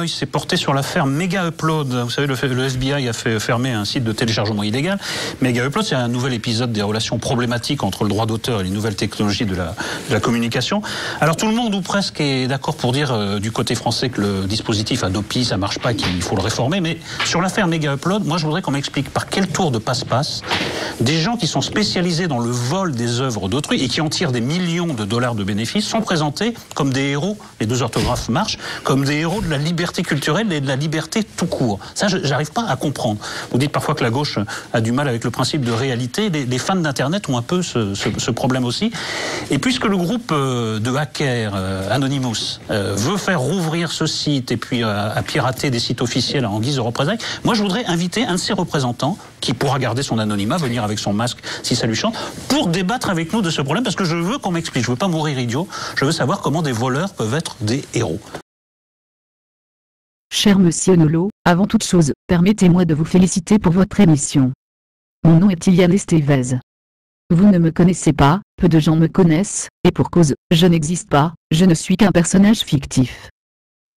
œil s'est porté sur l'affaire Mega Upload. Vous savez, le FBI a fait fermer un site de téléchargement illégal. Mega Upload, c'est un nouvel épisode des relations problématiques entre le droit d'auteur et les nouvelles technologies de la communication. Alors tout le monde ou presque est d'accord pour dire du côté français que le dispositif Adopi, ça marche pas, qu'il faut le réformer. Mais sur l'affaire Mega Upload, moi je voudrais qu'on m'explique par quel tour de passe-passe des gens qui sont spécialisés dans le vol des œuvres d'autrui et qui en tirent des millions de dollars de bénéfices sont présentés comme des héros, les deux orthographes marchent, comme des héros de la liberté culturelle et de la liberté tout court. Ça, j'arrive pas à comprendre. Vous dites parfois que la gauche a du mal avec le principe de réalité. Les fans d'Internet ont un peu ce problème aussi. Et puisque le groupe de hackers Anonymous veut faire rouvrir ce site et puis à pirater des sites officiels en guise de représailles, moi je voudrais inviter un de ses représentants qui pourra garder son anonymat, venir avec son masque si ça lui chante, pour débattre avec nous de ce problème, parce que je veux qu'on m'explique. Je veux pas mourir idiot. Je veux savoir comment des voleurs peuvent être des héros. Cher Monsieur Nolot, avant toute chose, permettez-moi de vous féliciter pour votre émission. Mon nom est Iliane Estevez. Vous ne me connaissez pas, peu de gens me connaissent, et pour cause, je n'existe pas, je ne suis qu'un personnage fictif.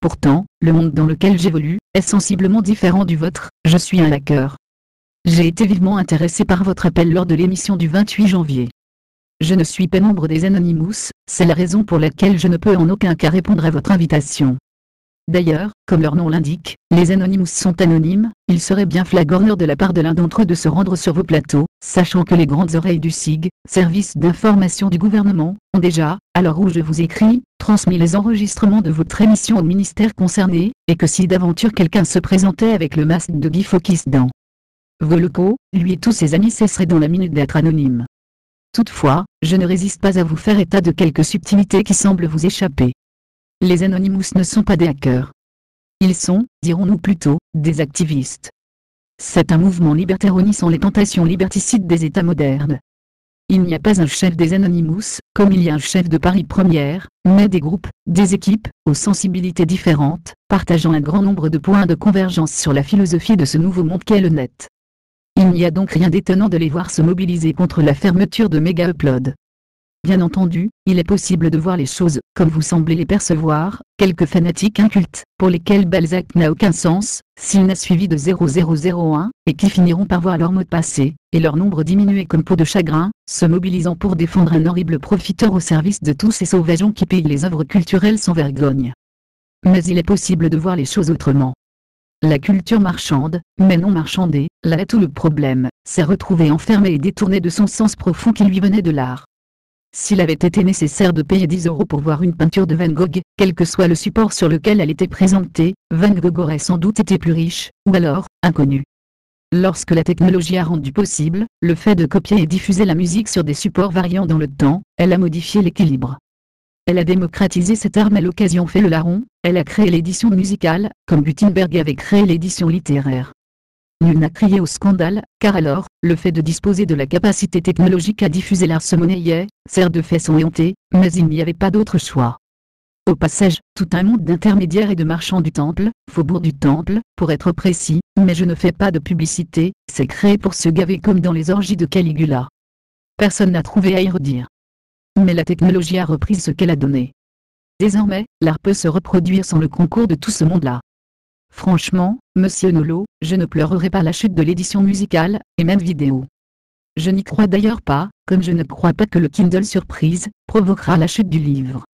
Pourtant, le monde dans lequel j'évolue est sensiblement différent du vôtre, je suis un hacker. J'ai été vivement intéressé par votre appel lors de l'émission du 28 janvier. Je ne suis pas membre des Anonymous, c'est la raison pour laquelle je ne peux en aucun cas répondre à votre invitation. D'ailleurs, comme leur nom l'indique, les Anonymous sont anonymes, il serait bien flagorneur de la part de l'un d'entre eux de se rendre sur vos plateaux, sachant que les grandes oreilles du SIG, service d'information du gouvernement, ont déjà, à l'heure où je vous écris, transmis les enregistrements de votre émission au ministère concerné, et que si d'aventure quelqu'un se présentait avec le masque de Guy Fawkes dans vos locaux, lui et tous ses amis cesseraient dans la minute d'être anonymes. Toutefois, je ne résiste pas à vous faire état de quelques subtilités qui semblent vous échapper. Les Anonymous ne sont pas des hackers. Ils sont, dirons-nous plutôt, des activistes. C'est un mouvement libertaire honnissant les tentations liberticides des États modernes. Il n'y a pas un chef des Anonymous, comme il y a un chef de Paris Première, mais des groupes, des équipes, aux sensibilités différentes, partageant un grand nombre de points de convergence sur la philosophie de ce nouveau monde qu'est le net. Il n'y a donc rien d'étonnant de les voir se mobiliser contre la fermeture de Mega Upload. Bien entendu, il est possible de voir les choses, comme vous semblez les percevoir, quelques fanatiques incultes, pour lesquels Balzac n'a aucun sens, s'il n'a suivi de 0001, et qui finiront par voir leur mot passer, et leur nombre diminuer comme peau de chagrin, se mobilisant pour défendre un horrible profiteur au service de tous ces sauvageons qui pillent les œuvres culturelles sans vergogne. Mais il est possible de voir les choses autrement. La culture marchande, mais non marchandée, là est tout le problème, s'est retrouvée enfermée et détournée de son sens profond qui lui venait de l'art. S'il avait été nécessaire de payer 10 € pour voir une peinture de Van Gogh, quel que soit le support sur lequel elle était présentée, Van Gogh aurait sans doute été plus riche, ou alors, inconnu. Lorsque la technologie a rendu possible, le fait de copier et diffuser la musique sur des supports variant dans le temps, elle a modifié l'équilibre. Elle a démocratisé cette arme à l'occasion fait le larron, elle a créé l'édition musicale, comme Gutenberg avait créé l'édition littéraire. Nul n'a crié au scandale, car alors, le fait de disposer de la capacité technologique à diffuser l'art se monnayait, certes de façon éhontée, mais il n'y avait pas d'autre choix. Au passage, tout un monde d'intermédiaires et de marchands du Temple, faubourg du Temple, pour être précis, mais je ne fais pas de publicité, c'est créé pour se gaver comme dans les orgies de Caligula. Personne n'a trouvé à y redire. Mais la technologie a repris ce qu'elle a donné. Désormais, l'art peut se reproduire sans le concours de tout ce monde-là. Franchement, Monsieur Nolot, je ne pleurerai pas la chute de l'édition musicale, et même vidéo. Je n'y crois d'ailleurs pas, comme je ne crois pas que le Kindle Surprise provoquera la chute du livre.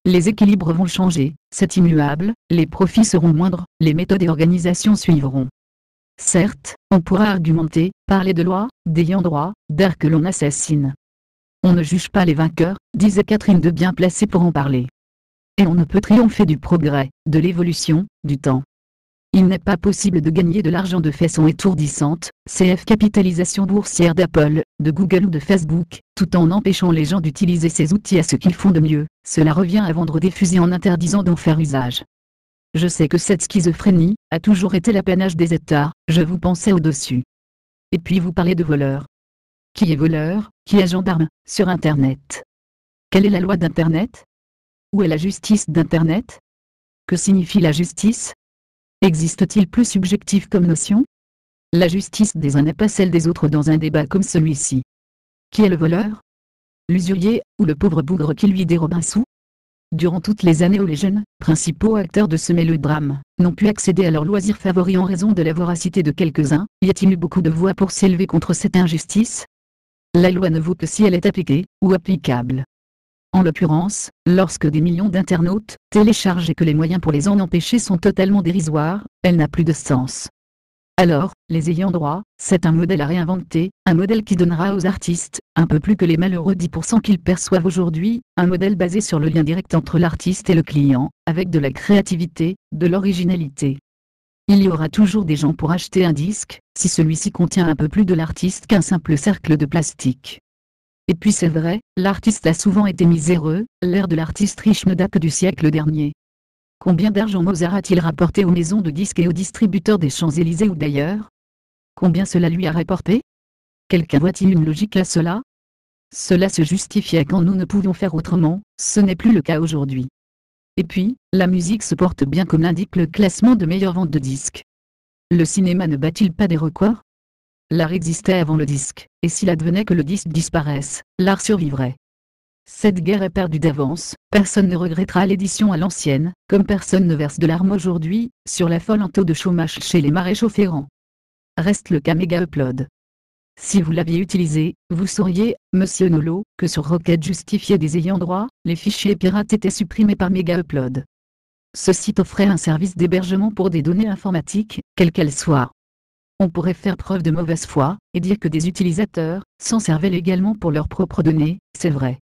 Les équilibres vont changer, c'est immuable, les profits seront moindres, les méthodes et organisations suivront. Certes, on pourra argumenter, parler de loi, d'ayant droit, d'art que l'on assassine. On ne juge pas les vainqueurs, disait Catherine de bien placée pour en parler. Et on ne peut triompher du progrès, de l'évolution, du temps. Il n'est pas possible de gagner de l'argent de façon étourdissante, CF capitalisation boursière d'Apple, de Google ou de Facebook, tout en empêchant les gens d'utiliser ces outils à ce qu'ils font de mieux. Cela revient à vendre des fusils en interdisant d'en faire usage. Je sais que cette schizophrénie a toujours été l'apanage des États, je vous pensais au-dessus. Et puis vous parlez de voleurs. Qui est voleur, qui est gendarme, sur Internet? Quelle est la loi d'Internet? Où est la justice d'Internet? Que signifie la justice? Existe-t-il plus subjectif comme notion? La justice des uns n'est pas celle des autres dans un débat comme celui-ci. Qui est le voleur? L'usurier, ou le pauvre bougre qui lui dérobe un sou? durant toutes les années où les jeunes, principaux acteurs de ce mélodrame, n'ont pu accéder à leurs loisirs favoris en raison de la voracité de quelques-uns, y a-t-il eu beaucoup de voix pour s'élever contre cette injustice? La loi ne vaut que si elle est appliquée, ou applicable. En l'occurrence, lorsque des millions d'internautes téléchargent et que les moyens pour les en empêcher sont totalement dérisoires, elle n'a plus de sens. Alors, les ayants droit, c'est un modèle à réinventer, un modèle qui donnera aux artistes, un peu plus que les malheureux 10% qu'ils perçoivent aujourd'hui, un modèle basé sur le lien direct entre l'artiste et le client, avec de la créativité, de l'originalité. Il y aura toujours des gens pour acheter un disque, si celui-ci contient un peu plus de l'artiste qu'un simple cercle de plastique. Et puis c'est vrai, l'artiste a souvent été miséreux, l'ère de l'artiste riche ne date que du siècle dernier. Combien d'argent Mozart a-t-il rapporté aux maisons de disques et aux distributeurs des Champs-Élysées ou d'ailleurs? Combien cela lui a rapporté? Quelqu'un voit-il une logique à cela? Cela se justifiait quand nous ne pouvions faire autrement, ce n'est plus le cas aujourd'hui. Et puis, la musique se porte bien comme l'indique le classement de meilleure vente de disques. Le cinéma ne bat-il pas des records? L'art existait avant le disque, et s'il advenait que le disque disparaisse, l'art survivrait. Cette guerre est perdue d'avance, personne ne regrettera l'édition à l'ancienne, comme personne ne verse de larmes aujourd'hui, sur l'affolant taux de chômage chez les maréchaux ferrants. Reste le cas Mega Upload. Si vous l'aviez utilisé, vous sauriez, Monsieur Nolot, que sur requête justifiée des ayants droit, les fichiers pirates étaient supprimés par Mega Upload. Ce site offrait un service d'hébergement pour des données informatiques, quelles qu'elles soient. On pourrait faire preuve de mauvaise foi, et dire que des utilisateurs s'en servaient légalement pour leurs propres données, c'est vrai.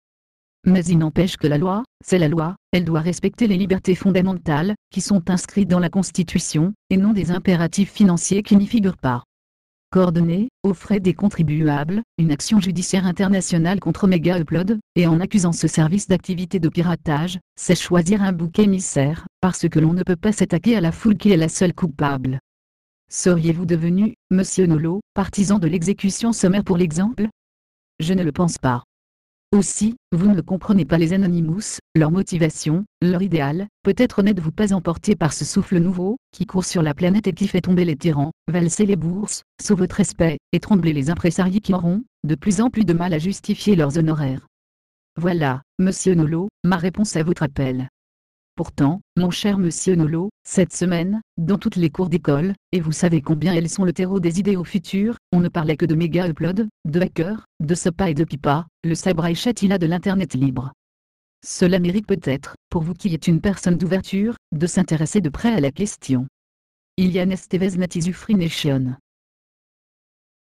Mais il n'empêche que la loi, c'est la loi, elle doit respecter les libertés fondamentales, qui sont inscrites dans la Constitution, et non des impératifs financiers qui n'y figurent pas. Coordonner, aux frais des contribuables, une action judiciaire internationale contre Mega Upload, et en accusant ce service d'activité de piratage, c'est choisir un bouc émissaire, parce que l'on ne peut pas s'attaquer à la foule qui est la seule coupable. Seriez-vous devenu, Monsieur Nolot, partisan de l'exécution sommaire pour l'exemple? Je ne le pense pas. Aussi, vous ne comprenez pas les Anonymous, leur motivation, leur idéal, peut-être n'êtes-vous pas emporté par ce souffle nouveau, qui court sur la planète et qui fait tomber les tyrans, valser les bourses, sous votre respect, et trembler les impresariés qui auront, de plus en plus de mal à justifier leurs honoraires. Voilà, Monsieur Nolot, ma réponse à votre appel. Pourtant, mon cher Monsieur Nolot, cette semaine, dans toutes les cours d'école, et vous savez combien elles sont le terreau des idéaux futurs, on ne parlait que de Mega Upload, de hackers, de SOPA et de pipa, le sabre et chatilla de l'Internet libre. Cela mérite peut-être, pour vous qui êtes une personne d'ouverture, de s'intéresser de près à la question. Ilian Estevez Natizufri Nation.